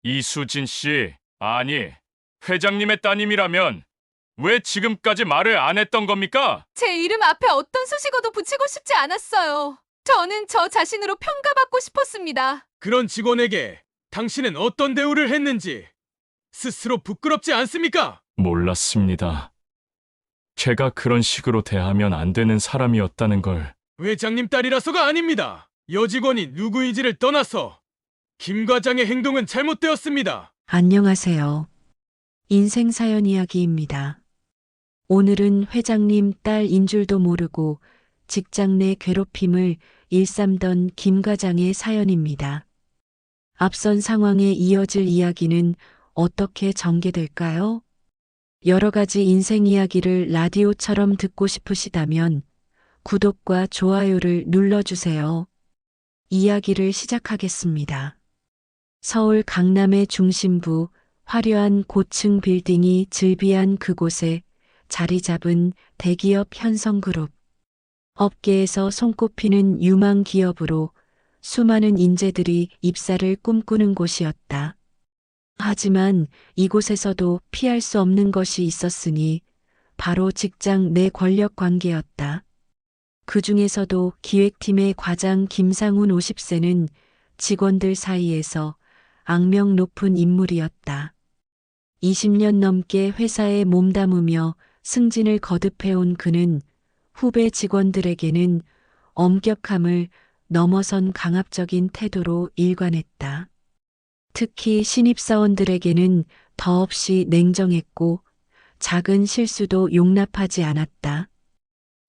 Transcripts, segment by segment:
이수진 씨, 아니, 회장님의 따님이라면 왜 지금까지 말을 안 했던 겁니까? 제 이름 앞에 어떤 수식어도 붙이고 싶지 않았어요. 저는 저 자신으로 평가받고 싶었습니다. 그런 직원에게 당신은 어떤 대우를 했는지 스스로 부끄럽지 않습니까? 몰랐습니다. 제가 그런 식으로 대하면 안 되는 사람이었다는 걸. 회장님 딸이라서가 아닙니다. 여직원이 누구인지를 떠나서 김 과장의 행동은 잘못되었습니다. 안녕하세요. 인생 사연 이야기입니다. 오늘은 회장님 딸인 줄도 모르고 직장 내 괴롭힘을 일삼던 김 과장의 사연입니다. 앞선 상황에 이어질 이야기는 어떻게 전개될까요? 여러 가지 인생 이야기를 라디오처럼 듣고 싶으시다면 구독과 좋아요를 눌러주세요. 이야기를 시작하겠습니다. 서울 강남의 중심부 화려한 고층 빌딩이 즐비한 그곳에 자리 잡은 대기업 현성그룹. 업계에서 손꼽히는 유망 기업으로 수많은 인재들이 입사를 꿈꾸는 곳이었다. 하지만 이곳에서도 피할 수 없는 것이 있었으니 바로 직장 내 권력 관계였다. 그 중에서도 기획팀의 과장 김상훈 50세는 직원들 사이에서 악명 높은 인물이었다. 20년 넘게 회사에 몸담으며 승진을 거듭해온 그는 후배 직원들에게는 엄격함을 넘어선 강압적인 태도로 일관했다. 특히 신입사원들에게는 더없이 냉정했고 작은 실수도 용납하지 않았다.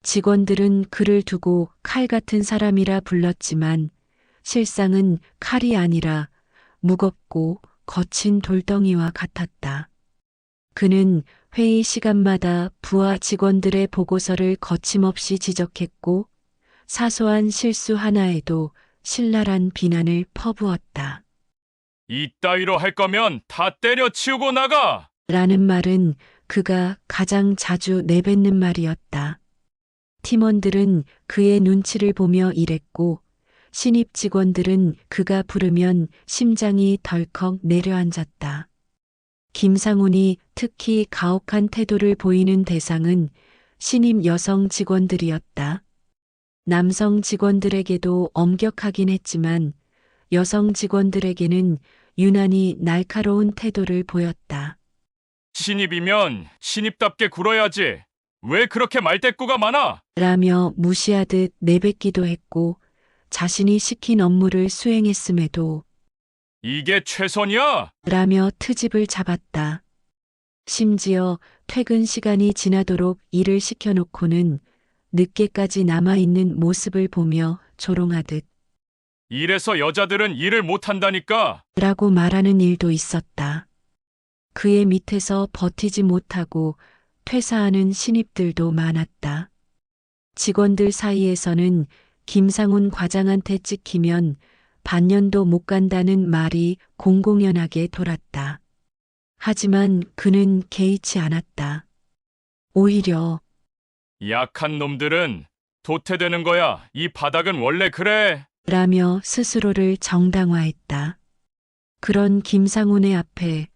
직원들은 그를 두고 칼 같은 사람이라 불렀지만 실상은 칼이 아니라 무겁고 거친 돌덩이와 같았다. 그는 회의 시간마다 부하 직원들의 보고서를 거침없이 지적했고 사소한 실수 하나에도 신랄한 비난을 퍼부었다. 이따위로 할 거면 다 때려치우고 나가! 라는 말은 그가 가장 자주 내뱉는 말이었다. 팀원들은 그의 눈치를 보며 일했고 신입 직원들은 그가 부르면 심장이 덜컥 내려앉았다. 김상훈이 특히 가혹한 태도를 보이는 대상은 신입 여성 직원들이었다. 남성 직원들에게도 엄격하긴 했지만 여성 직원들에게는 유난히 날카로운 태도를 보였다. 신입이면 신입답게 굴어야지. 왜 그렇게 말대꾸가 많아? 라며 무시하듯 내뱉기도 했고 자신이 시킨 업무를 수행했음에도 이게 최선이야? 라며 트집을 잡았다. 심지어 퇴근 시간이 지나도록 일을 시켜놓고는 늦게까지 남아있는 모습을 보며 조롱하듯 이래서 여자들은 일을 못한다니까. 라고 말하는 일도 있었다. 그의 밑에서 버티지 못하고 퇴사하는 신입들도 많았다. 직원들 사이에서는 김상훈 과장한테 찍히면 반년도 못 간다는 말이 공공연하게 돌았다. 하지만 그는 개의치 않았다. 오히려 약한 놈들은 도태되는 거야. 이 바닥은 원래 그래. 라며 스스로를 정당화했다. 그런 김상훈의 앞에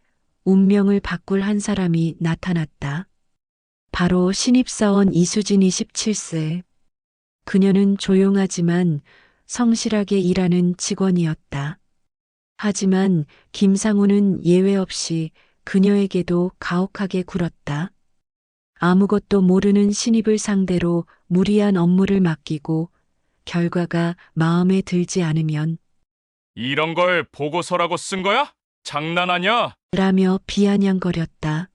운명을 바꿀 한 사람이 나타났다. 바로 신입사원 이수진 27세. 그녀는 조용하지만 성실하게 일하는 직원이었다. 하지만 김상훈은 예외 없이 그녀에게도 가혹하게 굴었다. 아무것도 모르는 신입을 상대로 무리한 업무를 맡기고 결과가 마음에 들지 않으면 이런 걸 보고서라고 쓴 거야? 장난하냐? 라며 비아냥거렸다.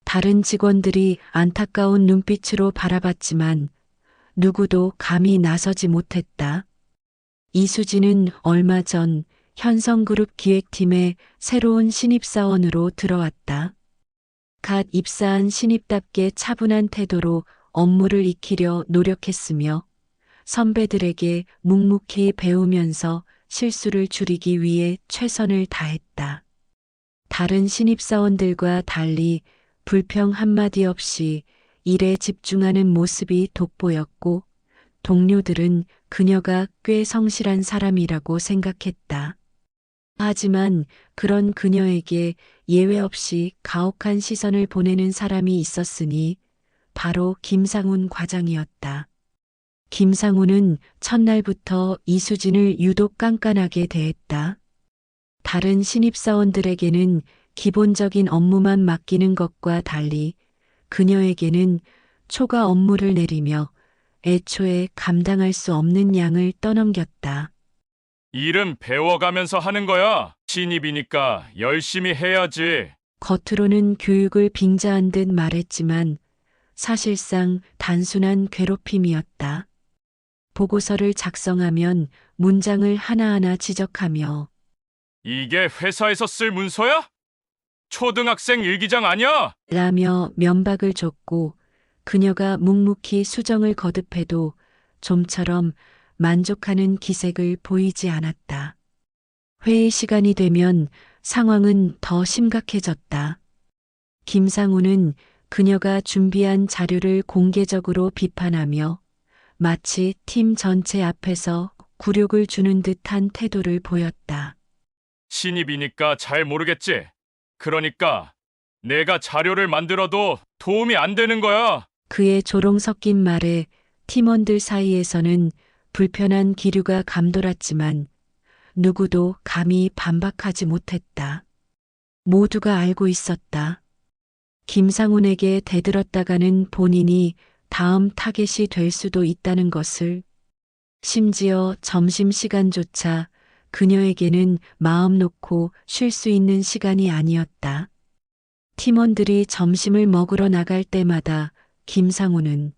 다른 직원들이 안타까운 눈빛으로 바라봤지만 누구도 감히 나서지 못했다. 이수진은 얼마 전 현성그룹 기획팀에 새로운 신입사원으로 들어왔다. 갓 입사한 신입답게 차분한 태도로 업무를 익히려 노력했으며 선배들에게 묵묵히 배우면서 실수를 줄이기 위해 최선을 다했다. 다른 신입사원들과 달리 불평 한마디 없이 일에 집중하는 모습이 돋보였고 동료들은 그녀가 꽤 성실한 사람이라고 생각했다. 하지만 그런 그녀에게 예외 없이 가혹한 시선을 보내는 사람이 있었으니 바로 김상훈 과장이었다. 김상훈은 첫날부터 이수진을 유독 깐깐하게 대했다. 다른 신입사원들에게는 기본적인 업무만 맡기는 것과 달리 그녀에게는 초과 업무를 내리며 애초에 감당할 수 없는 양을 떠넘겼다. 일은 배워가면서 하는 거야. 신입이니까 열심히 해야지. 겉으로는 교육을 빙자한 듯 말했지만 사실상 단순한 괴롭힘이었다. 보고서를 작성하면 문장을 하나하나 지적하며 이게 회사에서 쓸 문서야? 초등학생 일기장 아니야? 라며 면박을 줬고 그녀가 묵묵히 수정을 거듭해도 좀처럼 만족하는 기색을 보이지 않았다. 회의 시간이 되면 상황은 더 심각해졌다. 김상우는 그녀가 준비한 자료를 공개적으로 비판하며 마치 팀 전체 앞에서 굴욕을 주는 듯한 태도를 보였다. 신입이니까 잘 모르겠지. 그러니까 내가 자료를 만들어도 도움이 안 되는 거야. 그의 조롱 섞인 말에 팀원들 사이에서는 불편한 기류가 감돌았지만 누구도 감히 반박하지 못했다. 모두가 알고 있었다. 김상훈에게 대들었다가는 본인이 다음 타겟이 될 수도 있다는 것을. 심지어 점심시간조차 그녀에게는 마음 놓고 쉴 수 있는 시간이 아니었다. 팀원들이 점심을 먹으러 나갈 때마다 김상훈은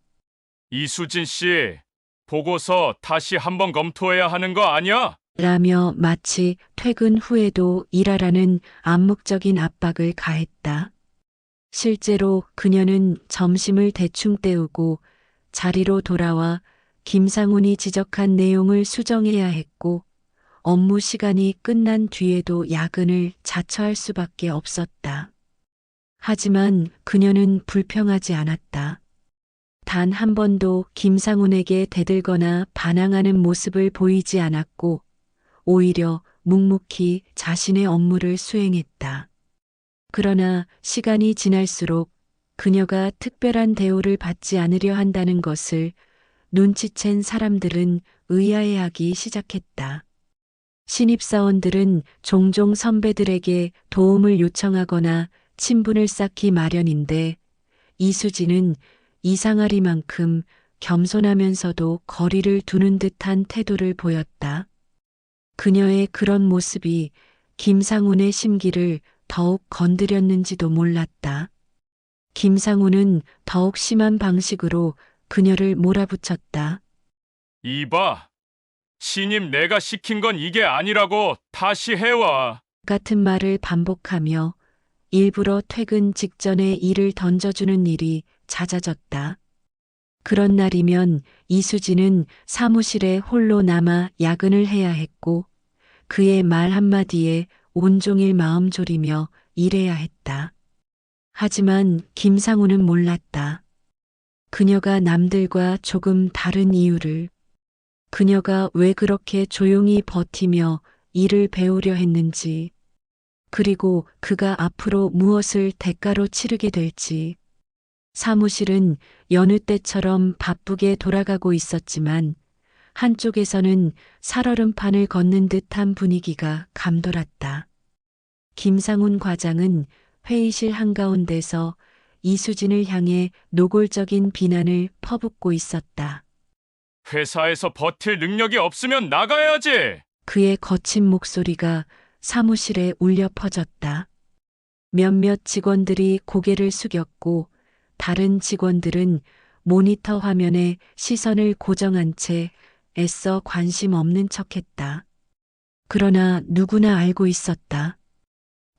이수진 씨, 보고서 다시 한번 검토해야 하는 거 아니야? 라며 마치 퇴근 후에도 일하라는 암묵적인 압박을 가했다. 실제로 그녀는 점심을 대충 때우고 자리로 돌아와 김상훈이 지적한 내용을 수정해야 했고 업무 시간이 끝난 뒤에도 야근을 자처할 수밖에 없었다. 하지만 그녀는 불평하지 않았다. 단 한 번도 김상훈에게 대들거나 반항하는 모습을 보이지 않았고 오히려 묵묵히 자신의 업무를 수행했다. 그러나 시간이 지날수록 그녀가 특별한 대우를 받지 않으려 한다는 것을 눈치챈 사람들은 의아해하기 시작했다. 신입사원들은 종종 선배들에게 도움을 요청하거나 친분을 쌓기 마련인데 이수진은 이상하리만큼 겸손하면서도 거리를 두는 듯한 태도를 보였다. 그녀의 그런 모습이 김상훈의 심기를 더욱 건드렸는지도 몰랐다. 김상훈은 더욱 심한 방식으로 그녀를 몰아붙였다. 이봐, 신입 내가 시킨 건 이게 아니라고 다시 해와. 같은 말을 반복하며 일부러 퇴근 직전에 일을 던져주는 일이 잦아졌다. 그런 날이면 이수진은 사무실에 홀로 남아 야근을 해야 했고 그의 말 한마디에 온종일 마음 졸이며 일해야 했다. 하지만 김상우는 몰랐다. 그녀가 남들과 조금 다른 이유를, 그녀가 왜 그렇게 조용히 버티며 일을 배우려 했는지, 그리고 그가 앞으로 무엇을 대가로 치르게 될지. 사무실은 여느 때처럼 바쁘게 돌아가고 있었지만 한쪽에서는 살얼음판을 걷는 듯한 분위기가 감돌았다. 김상훈 과장은 회의실 한가운데서 이수진을 향해 노골적인 비난을 퍼붓고 있었다. 회사에서 버틸 능력이 없으면 나가야지. 그의 거친 목소리가 사무실에 울려 퍼졌다. 몇몇 직원들이 고개를 숙였고 다른 직원들은 모니터 화면에 시선을 고정한 채 애써 관심 없는 척했다. 그러나 누구나 알고 있었다.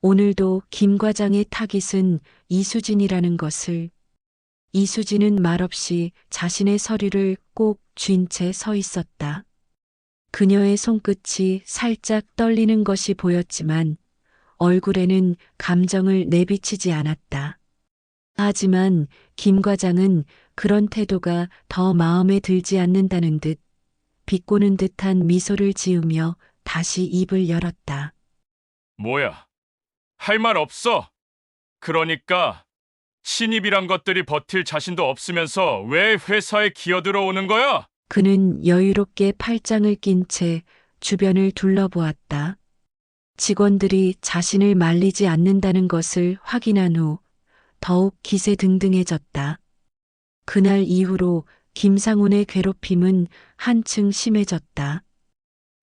오늘도 김 과장의 타깃은 이수진이라는 것을. 이수진은 말없이 자신의 서류를 꼭 쥔 채 서 있었다. 그녀의 손끝이 살짝 떨리는 것이 보였지만 얼굴에는 감정을 내비치지 않았다. 하지만 김 과장은 그런 태도가 더 마음에 들지 않는다는 듯 비꼬는 듯한 미소를 지으며 다시 입을 열었다. 뭐야? 할 말 없어? 그러니까 신입이란 것들이 버틸 자신도 없으면서 왜 회사에 기어들어 오는 거야? 그는 여유롭게 팔짱을 낀 채 주변을 둘러보았다. 직원들이 자신을 말리지 않는다는 것을 확인한 후 더욱 기세등등해졌다. 그날 이후로 김상훈의 괴롭힘은 한층 심해졌다.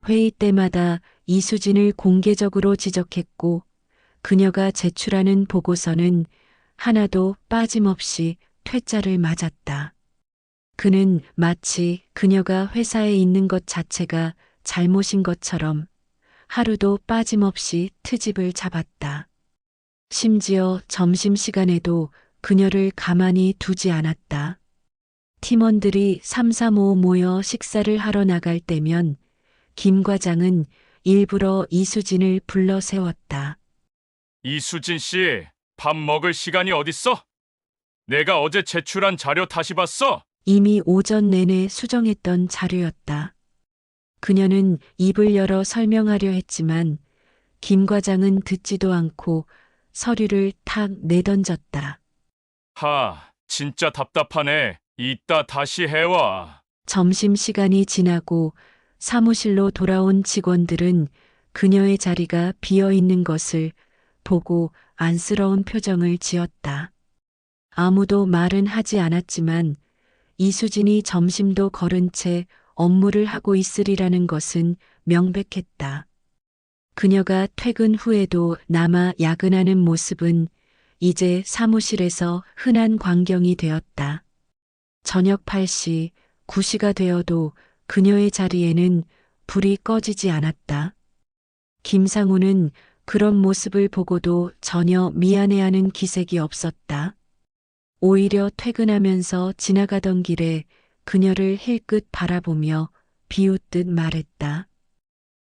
회의 때마다 이수진을 공개적으로 지적했고 그녀가 제출하는 보고서는 하나도 빠짐없이 퇴짜를 맞았다. 그는 마치 그녀가 회사에 있는 것 자체가 잘못인 것처럼 하루도 빠짐없이 트집을 잡았다. 심지어 점심시간에도 그녀를 가만히 두지 않았다. 팀원들이 삼삼오오 모여 식사를 하러 나갈 때면 김 과장은 일부러 이수진을 불러 세웠다. 이수진 씨, 밥 먹을 시간이 어딨어? 내가 어제 제출한 자료 다시 봤어? 이미 오전 내내 수정했던 자료였다. 그녀는 입을 열어 설명하려 했지만 김 과장은 듣지도 않고 서류를 탁 내던졌다. 진짜 답답하네. 이따 다시 해와. 점심시간이 지나고 사무실로 돌아온 직원들은 그녀의 자리가 비어 있는 것을 보고 안쓰러운 표정을 지었다. 아무도 말은 하지 않았지만 이수진이 점심도 거른 채 업무를 하고 있으리라는 것은 명백했다. 그녀가 퇴근 후에도 남아 야근하는 모습은 이제 사무실에서 흔한 광경이 되었다. 저녁 8시, 9시가 되어도 그녀의 자리에는 불이 꺼지지 않았다. 김상우는 그런 모습을 보고도 전혀 미안해하는 기색이 없었다. 오히려 퇴근하면서 지나가던 길에 그녀를 힐끗 바라보며 비웃듯 말했다.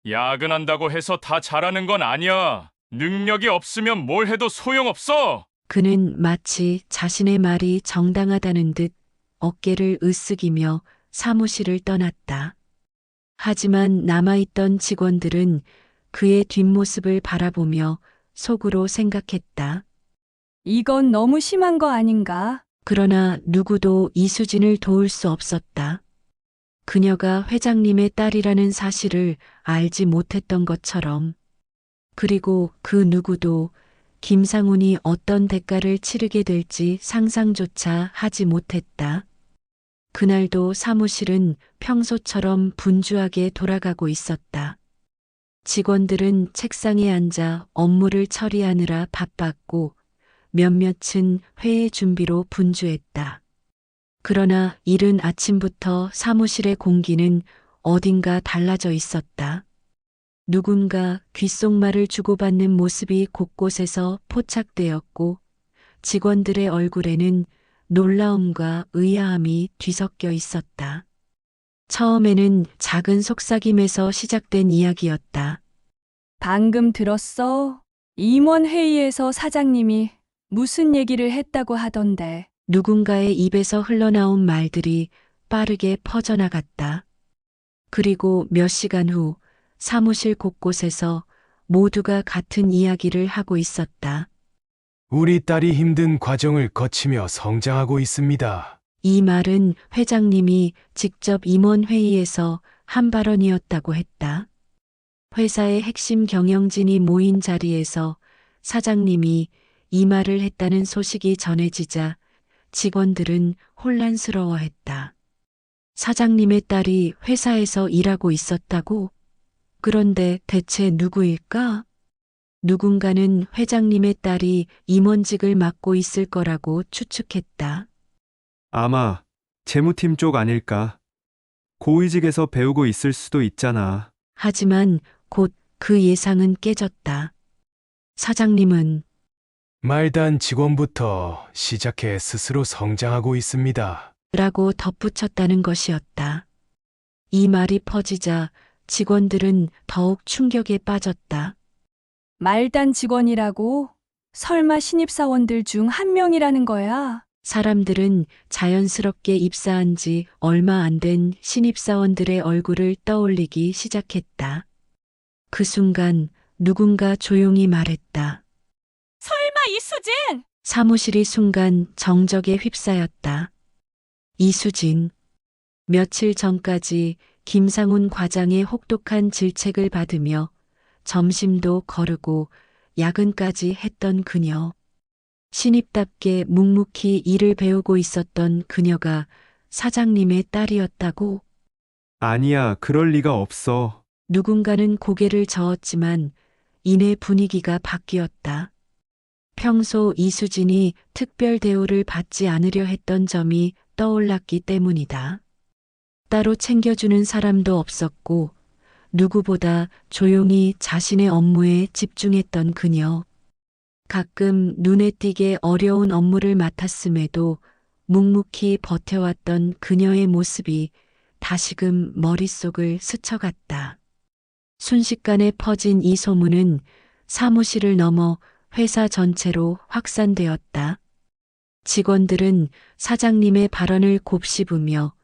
야근한다고 해서 다 잘하는 건 아니야. 능력이 없으면 뭘 해도 소용없어. 그는 마치 자신의 말이 정당하다는 듯 어깨를 으쓱이며 사무실을 떠났다. 하지만 남아있던 직원들은 그의 뒷모습을 바라보며 속으로 생각했다. 이건 너무 심한 거 아닌가? 그러나 누구도 이수진을 도울 수 없었다. 그녀가 회장님의 딸이라는 사실을 알지 못했던 것처럼. 그리고 그 누구도 김상훈이 어떤 대가를 치르게 될지 상상조차 하지 못했다. 그날도 사무실은 평소처럼 분주하게 돌아가고 있었다. 직원들은 책상에 앉아 업무를 처리하느라 바빴고 몇몇은 회의 준비로 분주했다. 그러나 이른 아침부터 사무실의 공기는 어딘가 달라져 있었다. 누군가 귓속말을 주고받는 모습이 곳곳에서 포착되었고 직원들의 얼굴에는 놀라움과 의아함이 뒤섞여 있었다. 처음에는 작은 속삭임에서 시작된 이야기였다. 방금 들었어? 임원 회의에서 사장님이 무슨 얘기를 했다고 하던데. 누군가의 입에서 흘러나온 말들이 빠르게 퍼져나갔다. 그리고 몇 시간 후 사무실 곳곳에서 모두가 같은 이야기를 하고 있었다. 우리 딸이 힘든 과정을 거치며 성장하고 있습니다. 이 말은 회장님이 직접 임원회의에서 한 발언이었다고 했다. 회사의 핵심 경영진이 모인 자리에서 사장님이 이 말을 했다는 소식이 전해지자 직원들은 혼란스러워했다. 사장님의 딸이 회사에서 일하고 있었다고? 그런데 대체 누구일까? 누군가는 회장님의 딸이 임원직을 맡고 있을 거라고 추측했다. 아마 재무팀 쪽 아닐까? 고위직에서 배우고 있을 수도 있잖아. 하지만 곧 그 예상은 깨졌다. 사장님은 말단 직원부터 시작해 스스로 성장하고 있습니다. 라고 덧붙였다는 것이었다. 이 말이 퍼지자 직원들은 더욱 충격에 빠졌다. 말단 직원이라고? 설마 신입사원들 중 한 명이라는 거야? 사람들은 자연스럽게 입사한 지 얼마 안 된 신입사원들의 얼굴을 떠올리기 시작했다. 그 순간 누군가 조용히 말했다. 설마 이수진? 사무실이 순간 정적에 휩싸였다. 이수진. 며칠 전까지 김상훈 과장의 혹독한 질책을 받으며 점심도 거르고 야근까지 했던 그녀. 신입답게 묵묵히 일을 배우고 있었던 그녀가 사장님의 딸이었다고? 아니야, 그럴 리가 없어. 누군가는 고개를 저었지만 이내 분위기가 바뀌었다. 평소 이수진이 특별 대우를 받지 않으려 했던 점이 떠올랐기 때문이다. 따로 챙겨주는 사람도 없었고 누구보다 조용히 자신의 업무에 집중했던 그녀. 가끔 눈에 띄게 어려운 업무를 맡았음에도 묵묵히 버텨왔던 그녀의 모습이 다시금 머릿속을 스쳐갔다. 순식간에 퍼진 이 소문은 사무실을 넘어 회사 전체로 확산되었다. 직원들은 사장님의 발언을 곱씹으며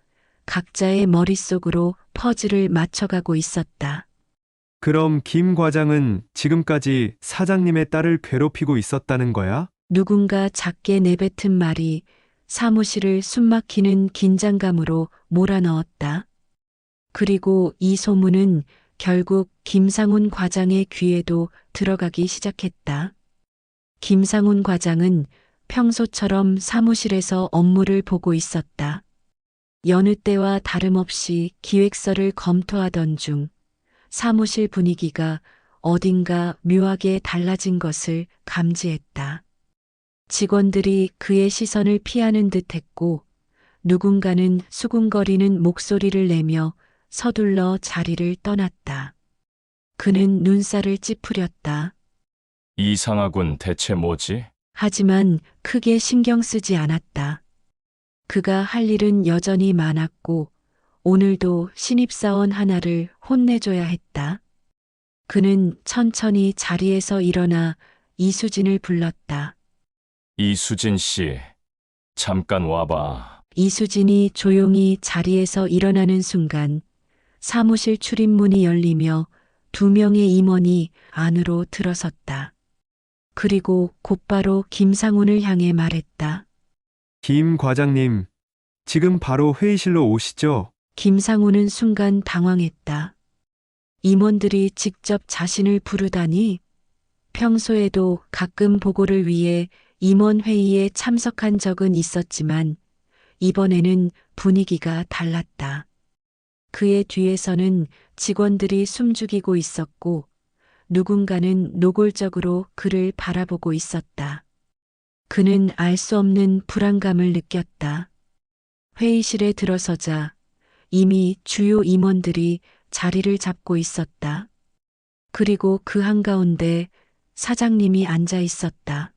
각자의 머릿속으로 퍼즐을 맞춰가고 있었다. 그럼 김 과장은 지금까지 사장님의 딸을 괴롭히고 있었다는 거야? 누군가 작게 내뱉은 말이 사무실을 숨막히는 긴장감으로 몰아넣었다. 그리고 이 소문은 결국 김상훈 과장의 귀에도 들어가기 시작했다. 김상훈 과장은 평소처럼 사무실에서 업무를 보고 있었다. 여느 때와 다름없이 기획서를 검토하던 중 사무실 분위기가 어딘가 묘하게 달라진 것을 감지했다. 직원들이 그의 시선을 피하는 듯 했고 누군가는 수군거리는 목소리를 내며 서둘러 자리를 떠났다. 그는 눈살을 찌푸렸다. 이상하군, 대체 뭐지? 하지만 크게 신경 쓰지 않았다. 그가 할 일은 여전히 많았고 오늘도 신입사원 하나를 혼내줘야 했다. 그는 천천히 자리에서 일어나 이수진을 불렀다. 이수진 씨, 잠깐 와봐. 이수진이 조용히 자리에서 일어나는 순간 사무실 출입문이 열리며 2명의 임원이 안으로 들어섰다. 그리고 곧바로 김상훈을 향해 말했다. 김 과장님, 지금 바로 회의실로 오시죠. 김상훈은 순간 당황했다. 임원들이 직접 자신을 부르다니 평소에도 가끔 보고를 위해 임원 회의에 참석한 적은 있었지만 이번에는 분위기가 달랐다. 그의 뒤에서는 직원들이 숨죽이고 있었고 누군가는 노골적으로 그를 바라보고 있었다. 그는 알 수 없는 불안감을 느꼈다. 회의실에 들어서자 이미 주요 임원들이 자리를 잡고 있었다. 그리고 그 한가운데 사장님이 앉아 있었다.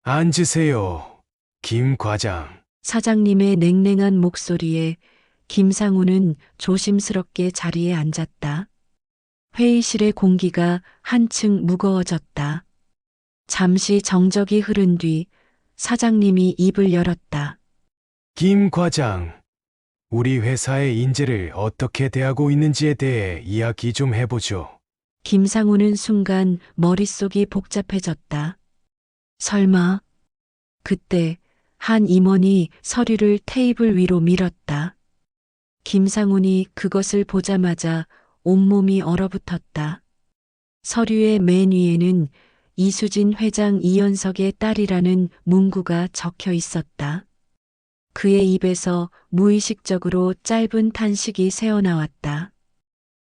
앉으세요, 김 과장. 사장님의 냉랭한 목소리에 김상훈은 조심스럽게 자리에 앉았다. 회의실의 공기가 한층 무거워졌다. 잠시 정적이 흐른 뒤 사장님이 입을 열었다. 김 과장, 우리 회사의 인재를 어떻게 대하고 있는지에 대해 이야기 좀 해보죠. 김상훈은 순간 머릿속이 복잡해졌다. 설마. 그때 한 임원이 서류를 테이블 위로 밀었다. 김상훈이 그것을 보자마자 온몸이 얼어붙었다. 서류의 맨 위에는 이수진 회장 이연석의 딸이라는 문구가 적혀 있었다. 그의 입에서 무의식적으로 짧은 탄식이 새어나왔다.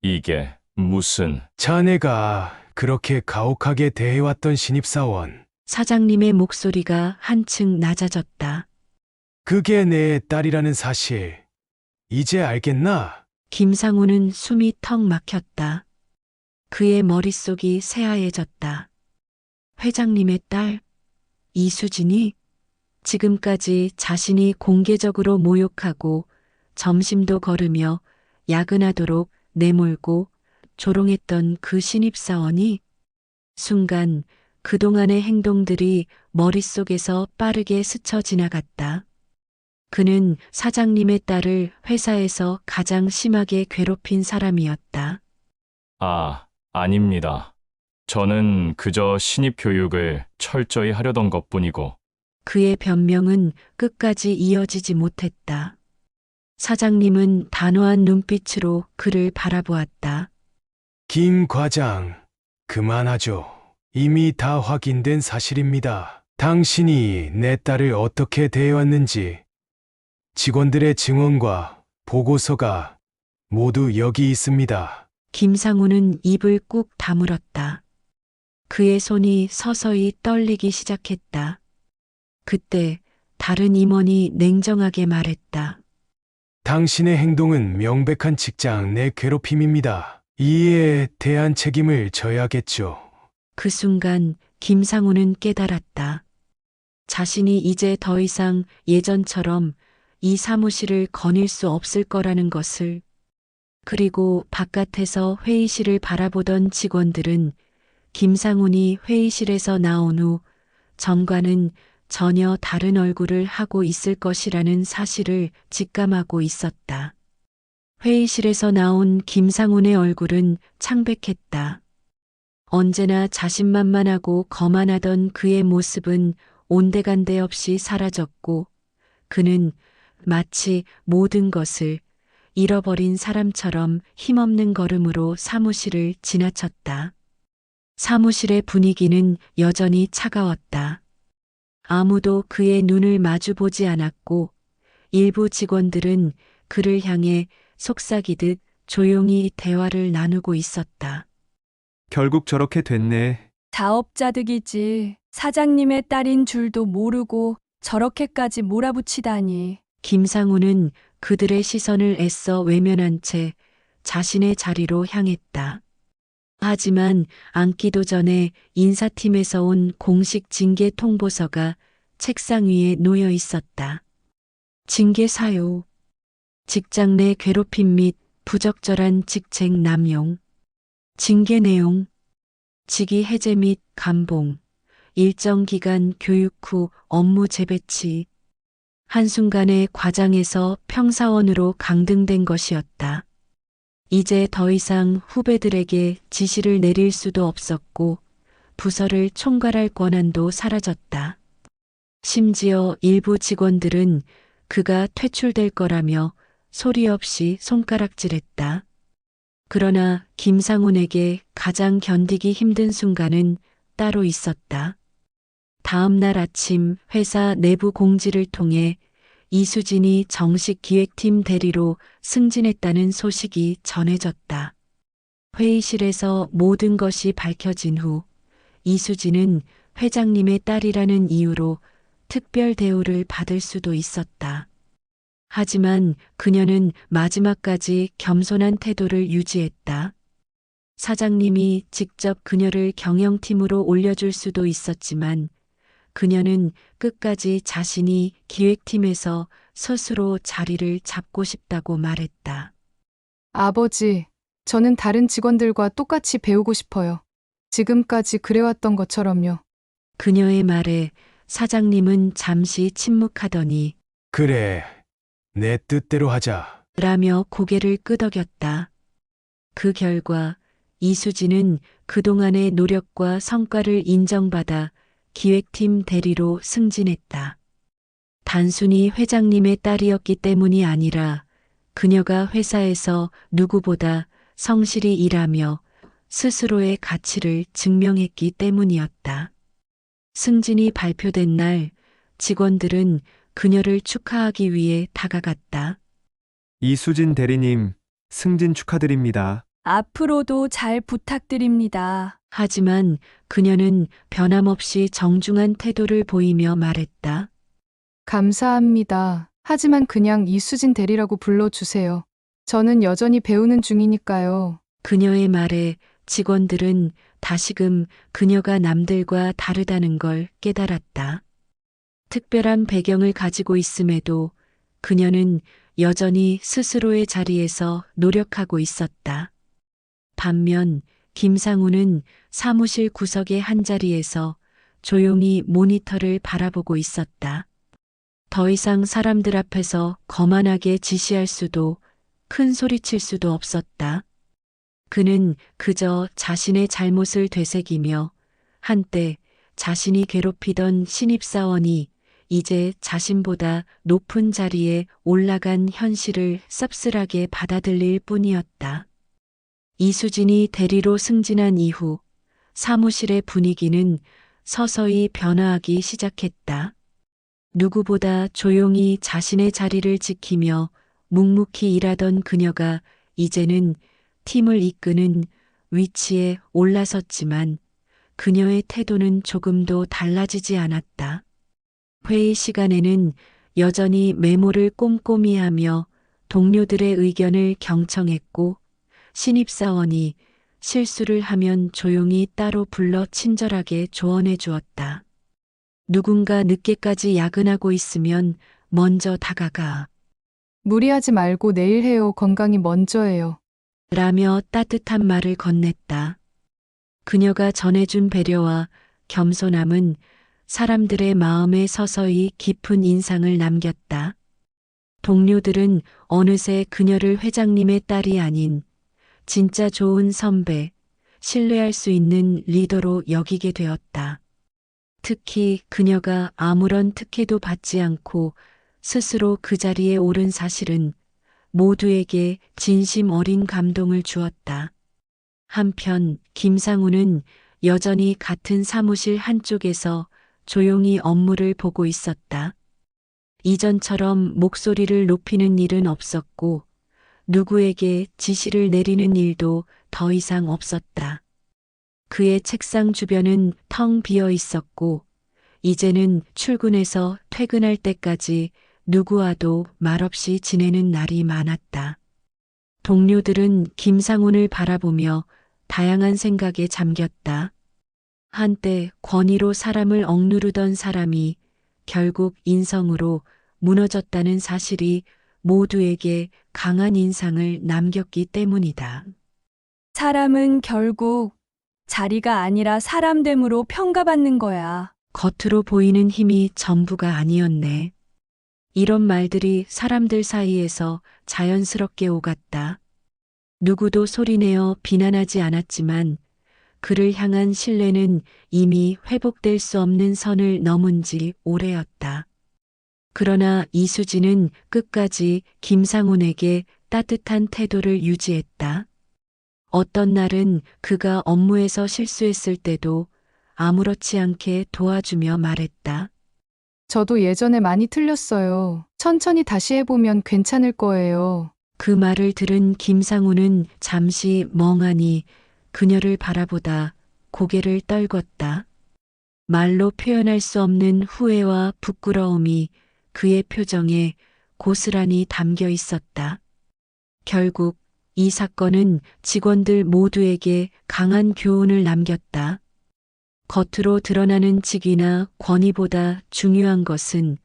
이게 무슨... 자네가 그렇게 가혹하게 대해왔던 신입사원, 사장님의 목소리가 한층 낮아졌다. 그게 내 딸이라는 사실, 이제 알겠나? 김상훈은 숨이 턱 막혔다. 그의 머릿속이 새하얘졌다. 회장님의 딸, 이수진이 지금까지 자신이 공개적으로 모욕하고 점심도 거르며 야근하도록 내몰고 조롱했던 그 신입사원이 순간 그동안의 행동들이 머릿속에서 빠르게 스쳐 지나갔다. 그는 사장님의 딸을 회사에서 가장 심하게 괴롭힌 사람이었다. 아, 아닙니다. 저는 그저 신입 교육을 철저히 하려던 것뿐이고 그의 변명은 끝까지 이어지지 못했다. 사장님은 단호한 눈빛으로 그를 바라보았다. 김 과장, 그만하죠. 이미 다 확인된 사실입니다. 당신이 내 딸을 어떻게 대해왔는지 직원들의 증언과 보고서가 모두 여기 있습니다. 김상우는 입을 꾹 다물었다. 그의 손이 서서히 떨리기 시작했다. 그때 다른 임원이 냉정하게 말했다. 당신의 행동은 명백한 직장 내 괴롭힘입니다. 이에 대한 책임을 져야겠죠. 그 순간 김상우는 깨달았다. 자신이 이제 더 이상 예전처럼 이 사무실을 거닐 수 없을 거라는 것을. 그리고 바깥에서 회의실을 바라보던 직원들은 김상훈이 회의실에서 나온 후 전과는 전혀 다른 얼굴을 하고 있을 것이라는 사실을 직감하고 있었다. 회의실에서 나온 김상훈의 얼굴은 창백했다. 언제나 자신만만하고 거만하던 그의 모습은 온데간데 없이 사라졌고 그는 마치 모든 것을 잃어버린 사람처럼 힘없는 걸음으로 사무실을 지나쳤다. 사무실의 분위기는 여전히 차가웠다. 아무도 그의 눈을 마주보지 않았고 일부 직원들은 그를 향해 속삭이듯 조용히 대화를 나누고 있었다. 결국 저렇게 됐네. 자업자득이지. 사장님의 딸인 줄도 모르고 저렇게까지 몰아붙이다니. 김상우는 그들의 시선을 애써 외면한 채 자신의 자리로 향했다. 하지만 앉기도 전에 인사팀에서 온 공식 징계 통보서가 책상 위에 놓여 있었다. 징계 사유. 직장 내 괴롭힘 및 부적절한 직책 남용. 징계 내용. 직위 해제 및 감봉. 일정 기간 교육 후 업무 재배치. 한순간에 과장에서 평사원으로 강등된 것이었다. 이제 더 이상 후배들에게 지시를 내릴 수도 없었고 부서를 총괄할 권한도 사라졌다. 심지어 일부 직원들은 그가 퇴출될 거라며 소리 없이 손가락질했다. 그러나 김상훈에게 가장 견디기 힘든 순간은 따로 있었다. 다음 날 아침 회사 내부 공지를 통해 이수진이 정식 기획팀 대리로 승진했다는 소식이 전해졌다. 회의실에서 모든 것이 밝혀진 후 이수진은 회장님의 딸이라는 이유로 특별 대우를 받을 수도 있었다. 하지만 그녀는 마지막까지 겸손한 태도를 유지했다. 사장님이 직접 그녀를 경영팀으로 올려줄 수도 있었지만 그녀는 끝까지 자신이 기획팀에서 스스로 자리를 잡고 싶다고 말했다. 아버지, 저는 다른 직원들과 똑같이 배우고 싶어요. 지금까지 그래왔던 것처럼요. 그녀의 말에 사장님은 잠시 침묵하더니 그래, 내 뜻대로 하자. 라며 고개를 끄덕였다. 그 결과 이수진은 그동안의 노력과 성과를 인정받아 기획팀 대리로 승진했다. 단순히 회장님의 딸이었기 때문이 아니라 그녀가 회사에서 누구보다 성실히 일하며 스스로의 가치를 증명했기 때문이었다. 승진이 발표된 날 직원들은 그녀를 축하하기 위해 다가갔다. 이수진 대리님, 승진 축하드립니다. 앞으로도 잘 부탁드립니다. 하지만 그녀는 변함없이 정중한 태도를 보이며 말했다. 감사합니다. 하지만 그냥 이수진 대리라고 불러주세요. 저는 여전히 배우는 중이니까요. 그녀의 말에 직원들은 다시금 그녀가 남들과 다르다는 걸 깨달았다. 특별한 배경을 가지고 있음에도 그녀는 여전히 스스로의 자리에서 노력하고 있었다. 반면 김상우는 사무실 구석의 한자리에서 조용히 모니터를 바라보고 있었다. 더 이상 사람들 앞에서 거만하게 지시할 수도 큰 소리칠 수도 없었다. 그는 그저 자신의 잘못을 되새기며 한때 자신이 괴롭히던 신입사원이 이제 자신보다 높은 자리에 올라간 현실을 씁쓸하게 받아들일 뿐이었다. 이수진이 대리로 승진한 이후 사무실의 분위기는 서서히 변화하기 시작했다. 누구보다 조용히 자신의 자리를 지키며 묵묵히 일하던 그녀가 이제는 팀을 이끄는 위치에 올라섰지만 그녀의 태도는 조금도 달라지지 않았다. 회의 시간에는 여전히 메모를 꼼꼼히 하며 동료들의 의견을 경청했고 신입사원이 실수를 하면 조용히 따로 불러 친절하게 조언해 주었다. 누군가 늦게까지 야근하고 있으면 먼저 다가가 무리하지 말고 내일 해요. 건강이 먼저예요. 라며 따뜻한 말을 건넸다. 그녀가 전해준 배려와 겸손함은 사람들의 마음에 서서히 깊은 인상을 남겼다. 동료들은 어느새 그녀를 회장님의 딸이 아닌 진짜 좋은 선배, 신뢰할 수 있는 리더로 여기게 되었다. 특히 그녀가 아무런 특혜도 받지 않고 스스로 그 자리에 오른 사실은 모두에게 진심 어린 감동을 주었다. 한편 김상우는 여전히 같은 사무실 한쪽에서 조용히 업무를 보고 있었다. 이전처럼 목소리를 높이는 일은 없었고 누구에게 지시를 내리는 일도 더 이상 없었다. 그의 책상 주변은 텅 비어 있었고 이제는 출근해서 퇴근할 때까지 누구와도 말없이 지내는 날이 많았다. 동료들은 김상훈을 바라보며 다양한 생각에 잠겼다. 한때 권위로 사람을 억누르던 사람이 결국 인성으로 무너졌다는 사실이 모두에게 강한 인상을 남겼기 때문이다. 사람은 결국 자리가 아니라 사람됨으로 평가받는 거야. 겉으로 보이는 힘이 전부가 아니었네. 이런 말들이 사람들 사이에서 자연스럽게 오갔다. 누구도 소리내어 비난하지 않았지만 그를 향한 신뢰는 이미 회복될 수 없는 선을 넘은 지 오래였다. 그러나 이수진은 끝까지 김상훈에게 따뜻한 태도를 유지했다. 어떤 날은 그가 업무에서 실수했을 때도 아무렇지 않게 도와주며 말했다. 저도 예전에 많이 틀렸어요. 천천히 다시 해보면 괜찮을 거예요. 그 말을 들은 김상훈은 잠시 멍하니 그녀를 바라보다 고개를 떨궜다. 말로 표현할 수 없는 후회와 부끄러움이 그의 표정에 고스란히 담겨 있었다. 결국 이 사건은 직원들 모두에게 강한 교훈을 남겼다. 겉으로 드러나는 직위나 권위보다 중요한 것은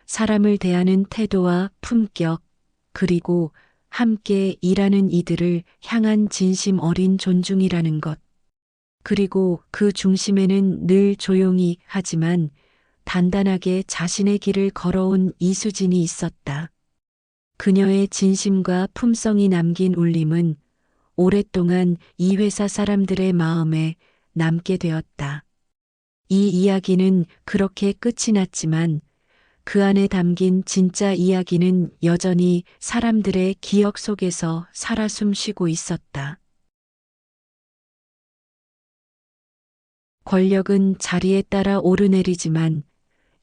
사람을 대하는 태도와 품격, 그리고 함께 일하는 이들을 향한 진심 어린 존중이라는 것. 그리고 그 중심에는 늘 조용히 하지만 단단하게 자신의 길을 걸어온 이수진이 있었다. 그녀의 진심과 품성이 남긴 울림은 오랫동안 이 회사 사람들의 마음에 남게 되었다. 이 이야기는 그렇게 끝이 났지만 그 안에 담긴 진짜 이야기는 여전히 사람들의 기억 속에서 살아 숨쉬고 있었다. 권력은 자리에 따라 오르내리지만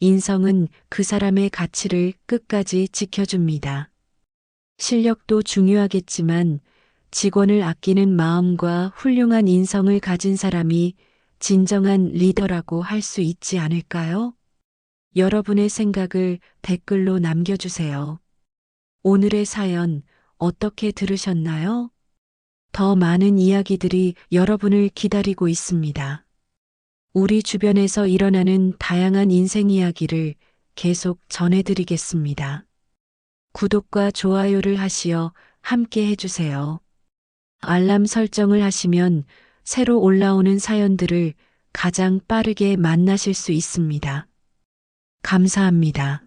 인성은 그 사람의 가치를 끝까지 지켜줍니다. 실력도 중요하겠지만 직원을 아끼는 마음과 훌륭한 인성을 가진 사람이 진정한 리더라고 할 수 있지 않을까요? 여러분의 생각을 댓글로 남겨주세요. 오늘의 사연 어떻게 들으셨나요? 더 많은 이야기들이 여러분을 기다리고 있습니다. 우리 주변에서 일어나는 다양한 인생 이야기를 계속 전해드리겠습니다. 구독과 좋아요를 하시어 함께 해주세요. 알람 설정을 하시면 새로 올라오는 사연들을 가장 빠르게 만나실 수 있습니다. 감사합니다.